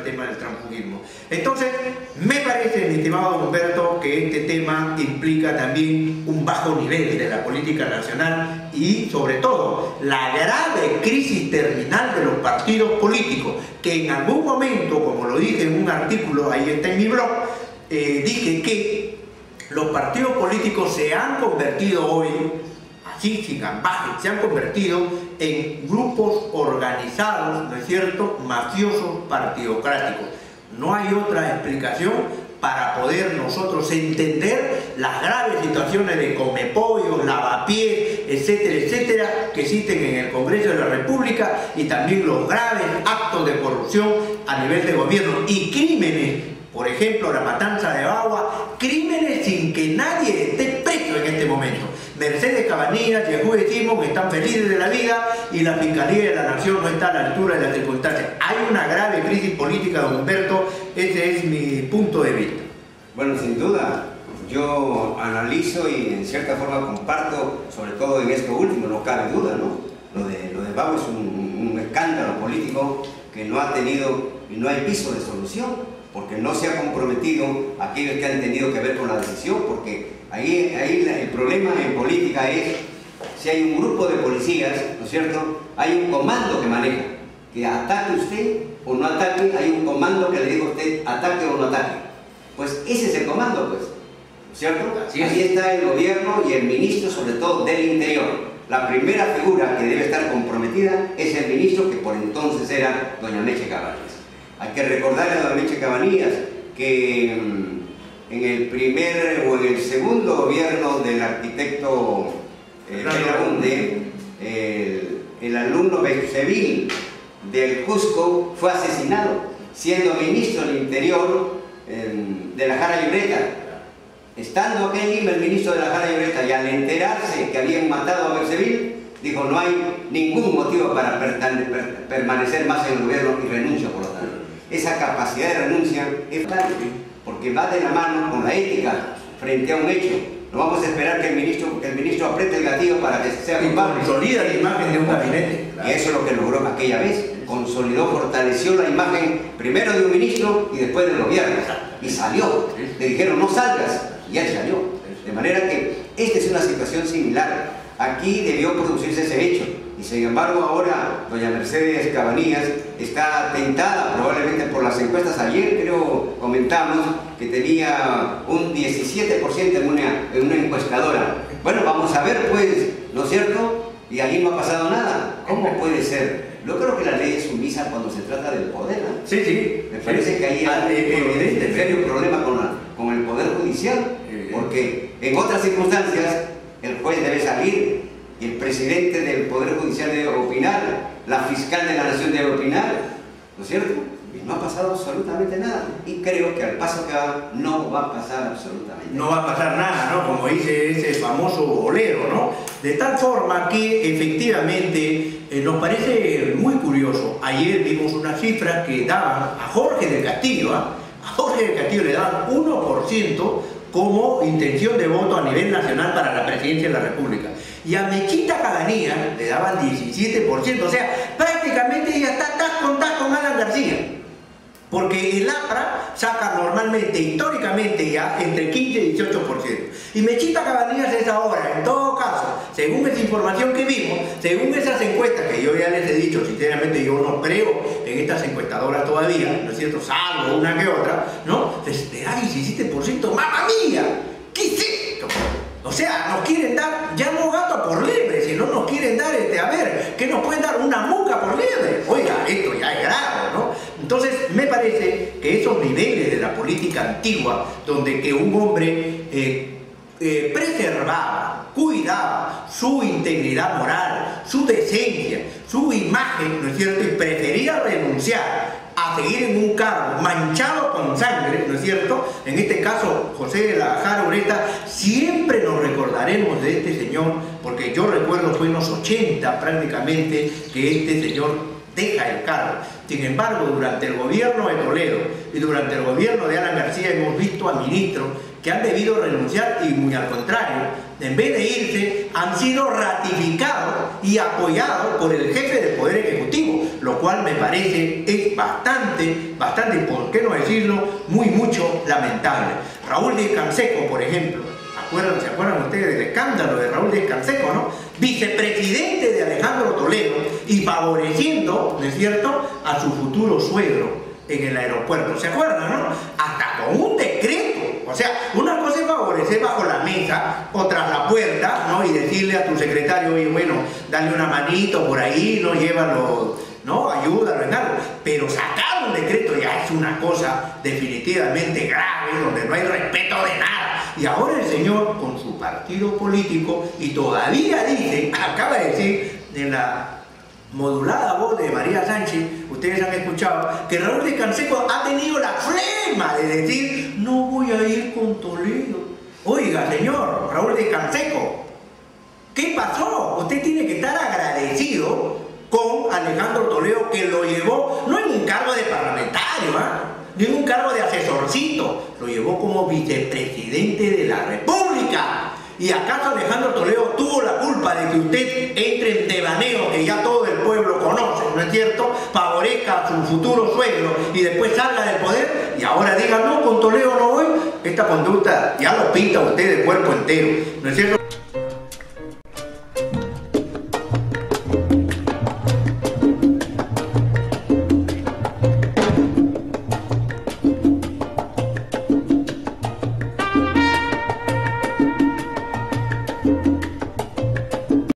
tema del transfugismo. Entonces, me parece, mi estimado Humberto, que este tema implica también un bajo nivel de la política nacional y, sobre todo, la grave crisis terminal de los partidos políticos, que en algún momento, como lo dije en un artículo, ahí está en mi blog, dije que los partidos políticos se han convertido hoy, así sin ambaje, se han convertido en grupos organizados, ¿no es cierto?, mafiosos partidocráticos. No hay otra explicación para poder nosotros entender las graves situaciones de comepollos, lavapiés, etcétera, etcétera, que existen en el Congreso de la República, y también los graves actos de corrupción a nivel de gobierno y crímenes, por ejemplo, la matanza de Bagua, crímenes sin que nadie esté preso en este momento. Mercedes Cabanillas y el juez Simón están felices de la vida y la Fiscalía de la Nación no está a la altura de las circunstancias. Hay una grave crisis política, don Humberto, ese es mi punto de vista. Bueno, sin duda, yo analizo y en cierta forma comparto, sobre todo en esto último, no cabe duda, ¿no? Lo de Bagua es un escándalo político que no ha tenido y no hay piso de solución, porque no se ha comprometido aquellos que han tenido que ver con la decisión, porque ahí el problema en política es, si hay un grupo de policías, ¿no es cierto?, hay un comando que maneja, que ataque usted o no ataque, hay un comando que le diga a usted ataque o no ataque. Pues ese es el comando, pues, ¿no es cierto? Ahí está el gobierno y el ministro, sobre todo del Interior. La primera figura que debe estar comprometida es el ministro, que por entonces era doña Meche Cabanillas. Hay que recordarle a doña Meche Cabanillas que en el primer o en el segundo gobierno del arquitecto Belaunde, el alumno Bencevil del Cusco fue asesinado, siendo ministro del Interior de la Jara Lloreta. Estando aquí en Lima el ministro de la Jara Lloreta, y al enterarse que habían matado a Bencevil, dijo: no hay ningún motivo para permanecer más en el gobierno y renuncio por lo tanto. Esa capacidad de renuncia es clave, porque va de la mano con la ética frente a un hecho. No vamos a esperar que el ministro apriete el gatillo para que sea culpable. Consolida la imagen de un gabinete. Y eso es lo que logró aquella vez. Consolidó, fortaleció la imagen primero de un ministro y después del gobierno. Y salió. Le dijeron: no salgas. Y él salió. De manera que esta es una situación similar. Aquí debió producirse ese hecho. Y sin embargo ahora doña Mercedes Cabanillas está tentada probablemente por las encuestas. Ayer creo comentamos que tenía un 17% en una encuestadora. Bueno, vamos a ver pues, ¿no es cierto? Y allí no ha pasado nada. ¿Cómo puede ser? Yo creo que la ley es sumisa cuando se trata del poder, ¿no? Sí, sí. Me parece que ahí hay un serio problema con el Poder Judicial, porque en otras circunstancias el juez debe salir y el presidente del Poder Judicial debe opinar, la fiscal de la Nación debe opinar, ¿no es cierto? Y no ha pasado absolutamente nada. Y creo que al paso que va, no va a pasar absolutamente nada. No va a pasar nada, ¿no? Como dice ese famoso bolero, ¿no? De tal forma que efectivamente nos parece muy curioso. Ayer vimos unas cifras que daban a Jorge del Castillo, a Jorge del Castillo le daban 1% como intención de voto a nivel nacional para la presidencia de la República. Y a Mechita Cabanillas le daban 17%, o sea, prácticamente ella está con Alan García. Porque el APRA saca normalmente, históricamente ya, entre 15 y 18%. Y Mechita Cabanillas es ahora, en todo caso, según esa información que vimos, según esas encuestas, que yo ya les he dicho, sinceramente yo no creo en estas encuestadoras todavía, ¿no es cierto?, salvo una que otra, ¿no? Le da 17%, ¡mamma mía! ¿Qué es esto? O sea, nos quieren dar, ya no gato por liebre, sino nos quieren dar, a ver, ¿qué nos pueden dar? Una muca por liebre. Oiga, esto ya es grave, ¿no? Entonces, me parece que esos niveles de la política antigua, donde que un hombre preservaba, cuidaba su integridad moral, su decencia, su imagen, ¿no es cierto?, y prefería renunciar a seguir en un cargo manchado con sangre, ¿no es cierto? En este caso, José de la Jara Ureta, siempre nos recordaremos de este señor, porque yo recuerdo fue en los 80 prácticamente que este señor deja el cargo. Sin embargo, durante el gobierno de Toledo y durante el gobierno de Alan García hemos visto a ministros que han debido renunciar y muy al contrario, en vez de irse, han sido ratificados y apoyados por el jefe del Poder Ejecutivo, lo cual me parece es bastante, por qué no decirlo, mucho lamentable. Raúl Díez Canseco, por ejemplo, ¿se acuerdan ustedes del escándalo de Raúl Díez Canseco, no? Vicepresidente de Alejandro Toledo y favoreciendo, ¿no es cierto?, a su futuro suegro en el aeropuerto. ¿Se acuerdan, no? Hasta con un decreto. O sea, una cosa es favorecer bajo la mesa o tras la puerta, ¿no? Y decirle a tu secretario, oye, bueno, dale una manito por ahí, no llévalo, ¿no? Ayúdalo en algo. Pero sacar un decreto ya es una cosa definitivamente grave, donde no hay respeto de nada. Y ahora el señor, con su partido político, y todavía dice, acaba de decir en la modulada voz de María Sánchez, ustedes han escuchado, que Raúl Díez Canseco ha tenido la flema de decir, no voy a ir con Toledo. Oiga, señor Raúl Díez Canseco, ¿qué pasó? Usted tiene que estar agradecido con Alejandro Toledo, que lo llevó, no en un cargo de parlamentario, ni en un cargo de asesorcito, lo llevó como vicepresidente de la República. ¿Y acaso Alejandro Toledo tuvo la culpa de que usted entre en devaneo que ya todo el pueblo conoce, ¿no es cierto? Favorezca a su futuro suegro y después salga del poder y ahora diga, no, con Toledo no voy. Esta conducta ya lo pinta usted de cuerpo entero, ¿no es cierto?